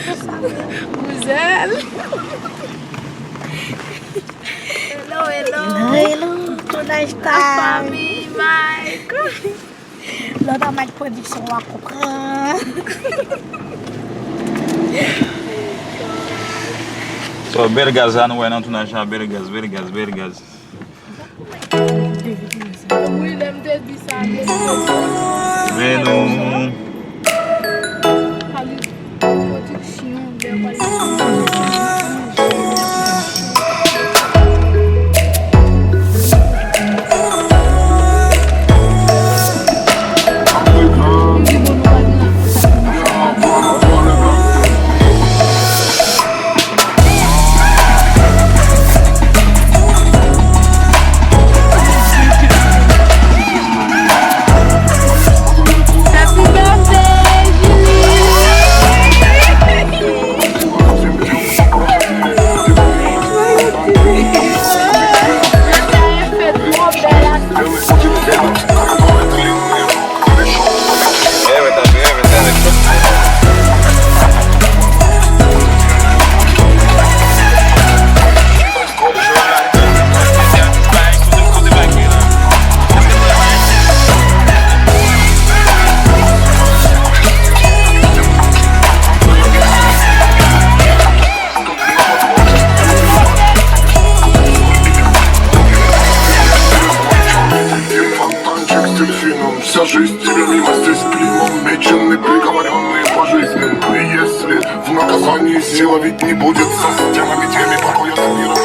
Bouzel. Hello, tounaj A time. famille, Mike. Loda Mike production ako ka. So, bergaz an wè nan tounaj an, bergaz. Oui, lem te di sa. Vè nou. Kali production de wala. Вся жизнь тебе мимо здесь клином меченый, приговоренный пожизненно. И если в наказании сила ведь не будет, со стенами теми покоя мира.